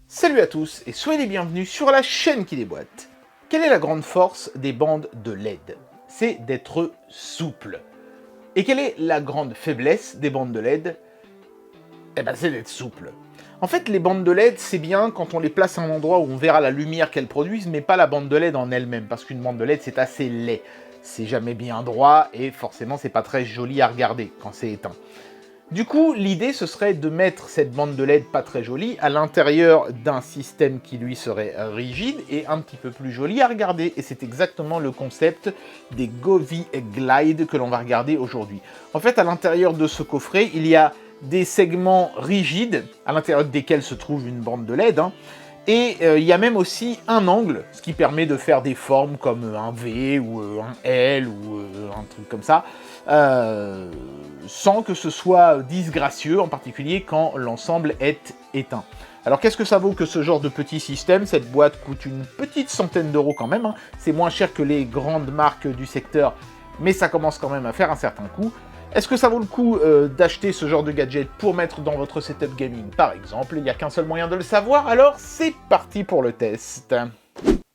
Salut à tous et soyez les bienvenus sur la chaîne qui déboîte. Quelle est la grande force des bandes de LED? C'est d'être souple. Et quelle est la grande faiblesse des bandes de LED? Eh ben c'est d'être souple. En fait, les bandes de LED, c'est bien quand on les place à un endroit où on verra la lumière qu'elles produisent, mais pas la bande de LED en elle-même, parce qu'une bande de LED, c'est assez laid. C'est jamais bien droit, et forcément, c'est pas très joli à regarder quand c'est éteint. Du coup, l'idée, ce serait de mettre cette bande de LED pas très jolie à l'intérieur d'un système qui, lui, serait rigide et un petit peu plus joli à regarder. Et c'est exactement le concept des Govee Glide que l'on va regarder aujourd'hui. En fait, à l'intérieur de ce coffret, il y a des segments rigides, à l'intérieur desquels se trouve une bande de LED, et il y a même aussi un angle, ce qui permet de faire des formes comme un V ou un L ou un truc comme ça, sans que ce soit disgracieux, en particulier quand l'ensemble est éteint. Alors qu'est-ce que ça vaut que ce genre de petit système? Cette boîte coûte une petite centaine d'euros quand même, c'est moins cher que les grandes marques du secteur, mais ça commence quand même à faire un certain coût. Est-ce que ça vaut le coup d'acheter ce genre de gadget pour mettre dans votre setup gaming, par exemple? Il n'y a qu'un seul moyen de le savoir, alors c'est parti pour le test.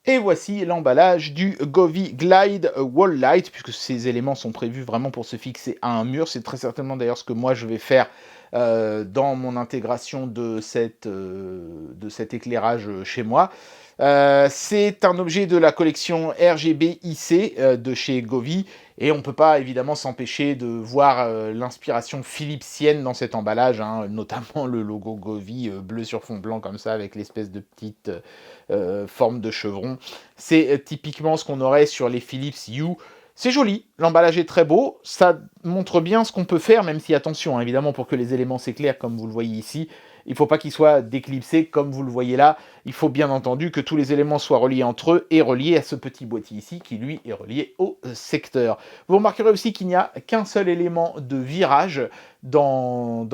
Et voici l'emballage du Govee Glide Wall Light, puisque ces éléments sont prévus vraiment pour se fixer à un mur. C'est très certainement d'ailleurs ce que moi je vais faire dans mon intégration de cet éclairage chez moi. C'est un objet de la collection RGB-IC de chez Govee, et on ne peut pas évidemment s'empêcher de voir l'inspiration philipsienne dans cet emballage, notamment le logo Govee bleu sur fond blanc comme ça, avec l'espèce de petite forme de chevron. C'est typiquement ce qu'on aurait sur les Philips Hue. C'est joli, l'emballage est très beau, ça montre bien ce qu'on peut faire, même si, attention, évidemment, pour que les éléments s'éclairent, comme vous le voyez ici, il ne faut pas qu'ils soient déclipsés, comme vous le voyez là. Il faut bien entendu que tous les éléments soient reliés entre eux et reliés à ce petit boîtier ici, qui lui est relié au secteur. Vous remarquerez aussi qu'il n'y a qu'un seul élément de virage dans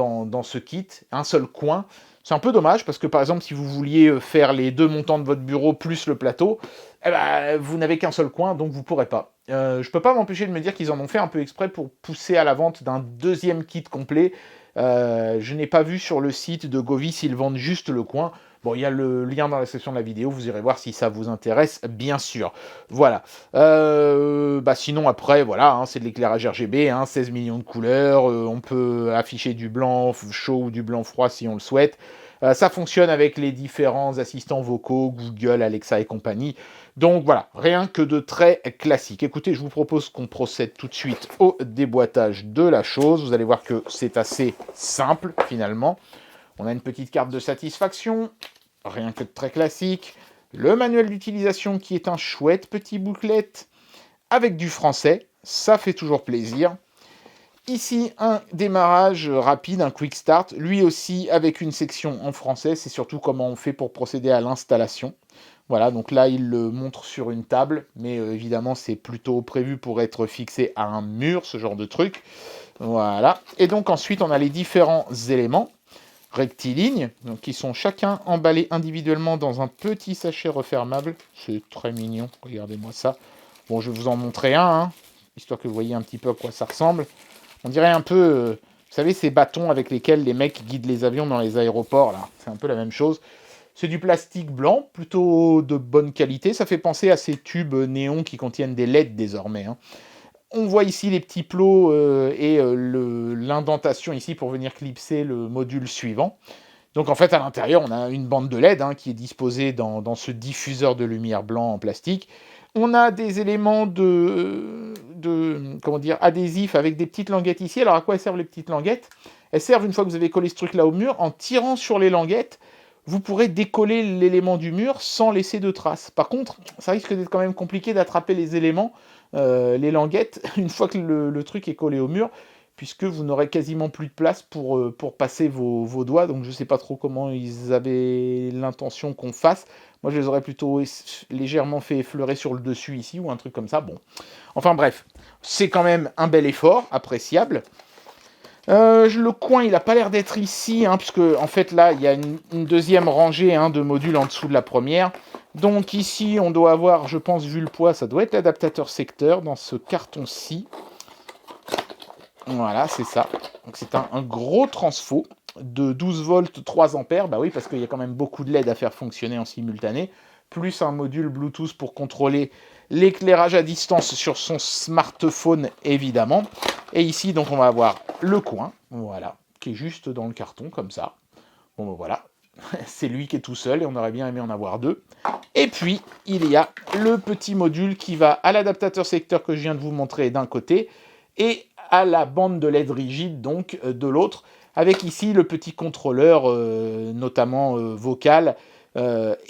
ce kit, un seul coin. C'est un peu dommage, parce que par exemple, si vous vouliez faire les deux montants de votre bureau plus le plateau, eh ben, vous n'avez qu'un seul coin, donc vous ne pourrez pas. Je peux pas m'empêcher de me dire qu'ils en ont fait un peu exprès pour pousser à la vente d'un deuxième kit complet. Je n'ai pas vu sur le site de Govee s'ils vendent juste le coin. Bon, il y a le lien dans la section de la vidéo, vous irez voir si ça vous intéresse, bien sûr. Voilà. Sinon, après, voilà, c'est de l'éclairage RGB, 16 millions de couleurs, on peut afficher du blanc chaud ou du blanc froid si on le souhaite. Ça fonctionne avec les différents assistants vocaux, Google, Alexa et compagnie. Donc voilà, rien que de très classique. Écoutez, je vous propose qu'on procède tout de suite au déboîtage de la chose. Vous allez voir que c'est assez simple, finalement. On a une petite carte de satisfaction, rien que de très classique. Le manuel d'utilisation qui est un chouette petit booklet avec du français. Ça fait toujours plaisir. Ici, un démarrage rapide, un quick start, lui aussi avec une section en français, c'est surtout comment on fait pour procéder à l'installation. Voilà, donc là, il le montre sur une table, mais évidemment, c'est plutôt prévu pour être fixé à un mur, ce genre de truc. Voilà, et donc ensuite, on a les différents éléments rectilignes, donc qui sont chacun emballés individuellement dans un petit sachet refermable. C'est très mignon, regardez-moi ça. Bon, je vais vous en montrer un, histoire que vous voyez un petit peu à quoi ça ressemble. On dirait un peu, vous savez, ces bâtons avec lesquels les mecs guident les avions dans les aéroports, là. C'est un peu la même chose. C'est du plastique blanc, plutôt de bonne qualité. Ça fait penser à ces tubes néons qui contiennent des LED désormais. On voit ici les petits plots et l'indentation ici pour venir clipser le module suivant. Donc en fait, à l'intérieur, on a une bande de LED qui est disposée dans ce diffuseur de lumière blanc en plastique. On a des éléments adhésifs avec des petites languettes ici. Alors à quoi elles servent les petites languettes? Elles servent, une fois que vous avez collé ce truc là au mur, en tirant sur les languettes, vous pourrez décoller l'élément du mur sans laisser de traces. Par contre, ça risque d'être quand même compliqué d'attraper les éléments, les languettes, une fois que le truc est collé au mur, puisque vous n'aurez quasiment plus de place pour passer vos doigts. Donc je ne sais pas trop comment ils avaient l'intention qu'on fasse. Moi, je les aurais plutôt légèrement fait effleurer sur le dessus ici, ou un truc comme ça. Bon, enfin bref, c'est quand même un bel effort, appréciable. Le coin, il n'a pas l'air d'être ici, puisque en fait là, il y a une deuxième rangée de modules en dessous de la première. Donc ici, on doit avoir, je pense, vu le poids, ça doit être l'adaptateur secteur dans ce carton-ci. Voilà, c'est ça. Donc c'est un gros transfo. de 12 volts 3 ampères, bah oui, parce qu'il y a quand même beaucoup de LED à faire fonctionner en simultané, plus un module Bluetooth pour contrôler l'éclairage à distance sur son smartphone, évidemment. Et ici, donc, on va avoir le coin, voilà, qui est juste dans le carton, comme ça. Bon, ben voilà, c'est lui qui est tout seul, et on aurait bien aimé en avoir deux. Et puis, il y a le petit module qui va à l'adaptateur secteur que je viens de vous montrer d'un côté, et à la bande de LED rigide, donc, de l'autre, avec ici le petit contrôleur, notamment vocal, ça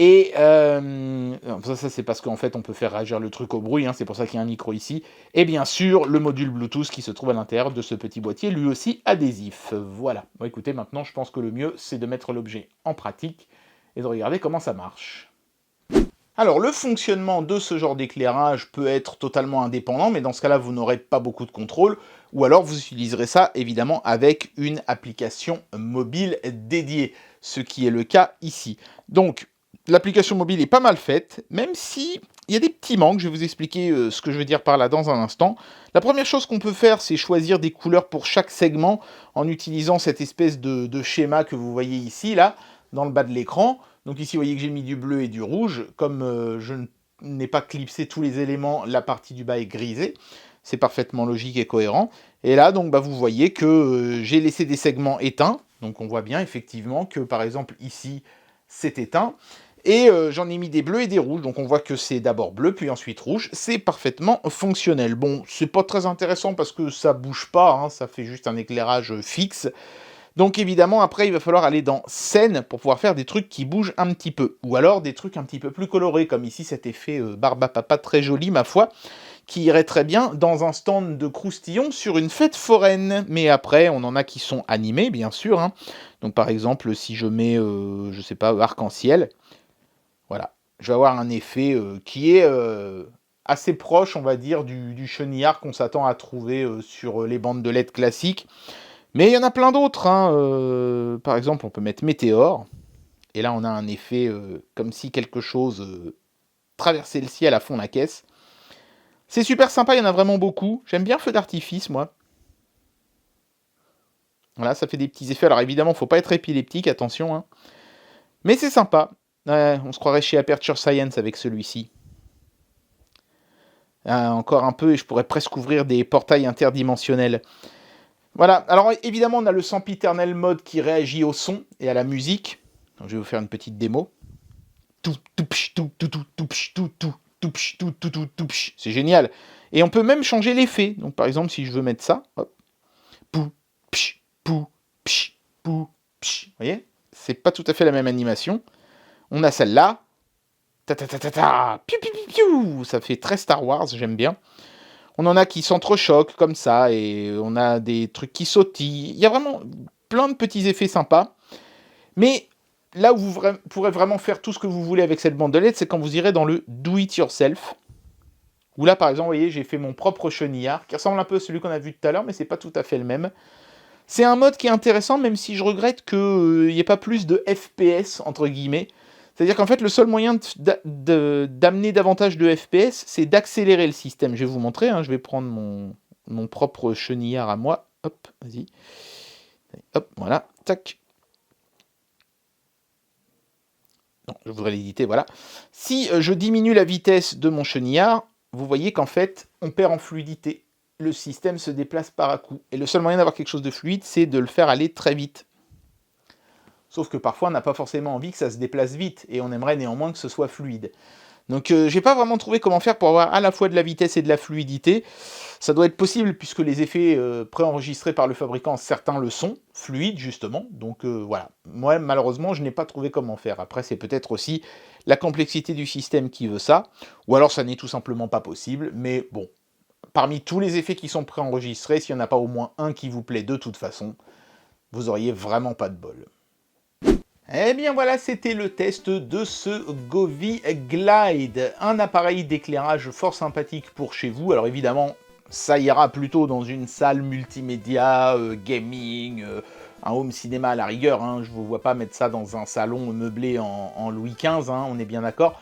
c'est parce qu'en fait on peut faire réagir le truc au bruit, hein, c'est pour ça qu'il y a un micro ici, et bien sûr le module Bluetooth qui se trouve à l'intérieur de ce petit boîtier, lui aussi adhésif. Voilà, bon écoutez, maintenant je pense que le mieux c'est de mettre l'objet en pratique et de regarder comment ça marche. Alors, le fonctionnement de ce genre d'éclairage peut être totalement indépendant, mais dans ce cas-là, vous n'aurez pas beaucoup de contrôle, ou alors vous utiliserez ça, évidemment, avec une application mobile dédiée, ce qui est le cas ici. Donc, l'application mobile est pas mal faite, même si il y a des petits manques, je vais vous expliquer ce que je veux dire par là dans un instant. La première chose qu'on peut faire, c'est choisir des couleurs pour chaque segment, en utilisant cette espèce de schéma que vous voyez ici, là, dans le bas de l'écran. Donc ici, vous voyez que j'ai mis du bleu et du rouge. Comme je n'ai pas clipsé tous les éléments, la partie du bas est grisée. C'est parfaitement logique et cohérent. Et là, donc, vous voyez que j'ai laissé des segments éteints. Donc on voit bien, effectivement, que par exemple, ici, c'est éteint. Et j'en ai mis des bleus et des rouges. Donc on voit que c'est d'abord bleu, puis ensuite rouge. C'est parfaitement fonctionnel. Bon, c'est pas très intéressant parce que ça bouge pas. Hein, ça fait juste un éclairage fixe. Donc évidemment, après, il va falloir aller dans scène pour pouvoir faire des trucs qui bougent un petit peu. Ou alors des trucs un petit peu plus colorés, comme ici cet effet barbe à papa très joli, ma foi, qui irait très bien dans un stand de croustillons sur une fête foraine. Mais après, on en a qui sont animés, bien sûr. Hein. Donc par exemple, si je mets, je sais pas, arc-en-ciel, voilà, je vais avoir un effet qui est assez proche, on va dire, du chenillard qu'on s'attend à trouver sur les bandes de LED classiques. Mais il y en a plein d'autres. Hein. Par exemple, on peut mettre Météore. Et là, on a un effet comme si quelque chose traversait le ciel à fond la caisse. C'est super sympa, il y en a vraiment beaucoup. J'aime bien Feu d'artifice, moi. Voilà, ça fait des petits effets. Alors évidemment, il ne faut pas être épileptique, attention. Hein. Mais c'est sympa. On se croirait chez Aperture Science avec celui-ci. Encore un peu, et je pourrais presque ouvrir des portails interdimensionnels. Voilà, alors évidemment on a le sempiternel mode qui réagit au son et à la musique. Donc, je vais vous faire une petite démo. C'est génial. Et on peut même changer l'effet. Donc par exemple si je veux mettre ça, hop. Vous voyez, c'est pas tout à fait la même animation. On a celle-là. Ça fait très Star Wars, j'aime bien. On en a qui s'entrechoquent comme ça, et on a des trucs qui sautillent. Il y a vraiment plein de petits effets sympas. Mais là où vous pourrez vraiment faire tout ce que vous voulez avec cette bande de LED, c'est quand vous irez dans le Do-It-Yourself. Où là, par exemple, vous voyez, j'ai fait mon propre chenillard, qui ressemble un peu à celui qu'on a vu tout à l'heure, mais c'est pas tout à fait le même. C'est un mode qui est intéressant, même si je regrette qu'il n'y ait pas plus de FPS, entre guillemets. C'est-à-dire qu'en fait, le seul moyen d'amener davantage de FPS, c'est d'accélérer le système. Je vais vous montrer, hein, je vais prendre mon propre chenillard à moi. Hop, vas-y. Hop, voilà, tac. Non, je voudrais l'éditer, voilà. Si je diminue la vitesse de mon chenillard, vous voyez qu'en fait, on perd en fluidité. Le système se déplace par à coup. Et le seul moyen d'avoir quelque chose de fluide, c'est de le faire aller très vite. Sauf que parfois, on n'a pas forcément envie que ça se déplace vite, et on aimerait néanmoins que ce soit fluide. Donc j'ai pas vraiment trouvé comment faire pour avoir à la fois de la vitesse et de la fluidité. Ça doit être possible, puisque les effets préenregistrés par le fabricant, certains le sont, fluides justement. Donc voilà, moi malheureusement, je n'ai pas trouvé comment faire. Après, c'est peut-être aussi la complexité du système qui veut ça, ou alors ça n'est tout simplement pas possible, mais bon. Parmi tous les effets qui sont préenregistrés, s'il n'y en a pas au moins un qui vous plaît de toute façon, vous auriez vraiment pas de bol. Eh bien voilà, c'était le test de ce Govee Glide, un appareil d'éclairage fort sympathique pour chez vous. Alors évidemment, ça ira plutôt dans une salle multimédia, gaming, un home cinéma à la rigueur. Hein. Je ne vous vois pas mettre ça dans un salon meublé en Louis XV, hein, on est bien d'accord.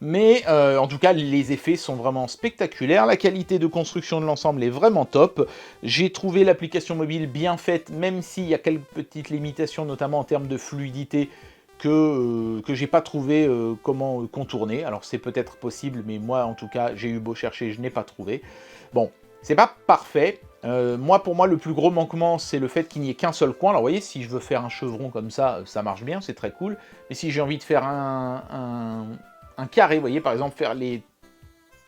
Mais en tout cas, les effets sont vraiment spectaculaires. La qualité de construction de l'ensemble est vraiment top. J'ai trouvé l'application mobile bien faite, même s'il y a quelques petites limitations, notamment en termes de fluidité, que j'ai pas trouvé comment contourner. Alors c'est peut-être possible, mais moi en tout cas, j'ai eu beau chercher, je n'ai pas trouvé. Bon, c'est pas parfait. Pour moi, le plus gros manquement, c'est le fait qu'il n'y ait qu'un seul coin. Alors, vous voyez, si je veux faire un chevron comme ça marche bien, c'est très cool. Mais si j'ai envie de faire un carré, vous voyez, par exemple, faire les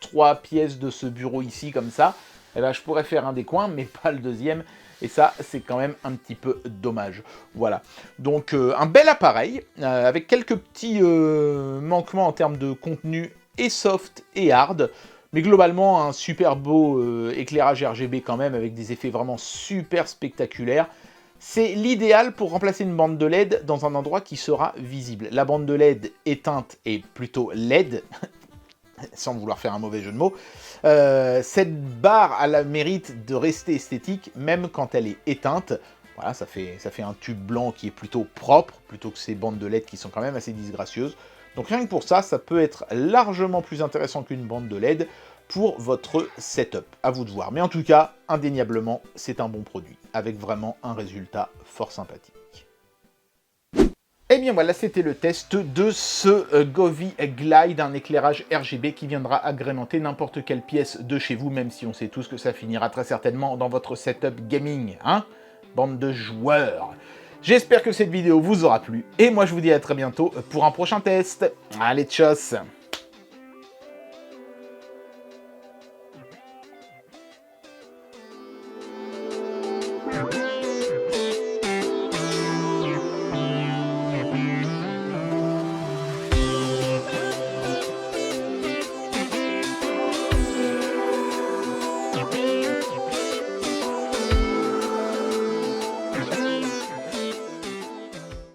3 pièces de ce bureau ici, comme ça, eh ben, je pourrais faire un des coins, mais pas le deuxième. Et ça, c'est quand même un petit peu dommage. Voilà. Donc, un bel appareil, avec quelques petits manquements en termes de contenu et soft et hard. Mais globalement, un super beau éclairage RGB quand même, avec des effets vraiment super spectaculaires. C'est l'idéal pour remplacer une bande de LED dans un endroit qui sera visible. La bande de LED éteinte est plutôt LED, sans vouloir faire un mauvais jeu de mots. Cette barre a le mérite de rester esthétique, même quand elle est éteinte. Voilà, ça fait un tube blanc qui est plutôt propre, plutôt que ces bandes de LED qui sont quand même assez disgracieuses. Donc rien que pour ça, ça peut être largement plus intéressant qu'une bande de LED pour votre setup. À vous de voir. Mais en tout cas, indéniablement, c'est un bon produit, avec vraiment un résultat fort sympathique. Et bien voilà, c'était le test de ce Govee Glide, un éclairage RGB qui viendra agrémenter n'importe quelle pièce de chez vous, même si on sait tous que ça finira très certainement dans votre setup gaming, hein, bande de joueurs. J'espère que cette vidéo vous aura plu, et moi je vous dis à très bientôt pour un prochain test. Allez, tchuss!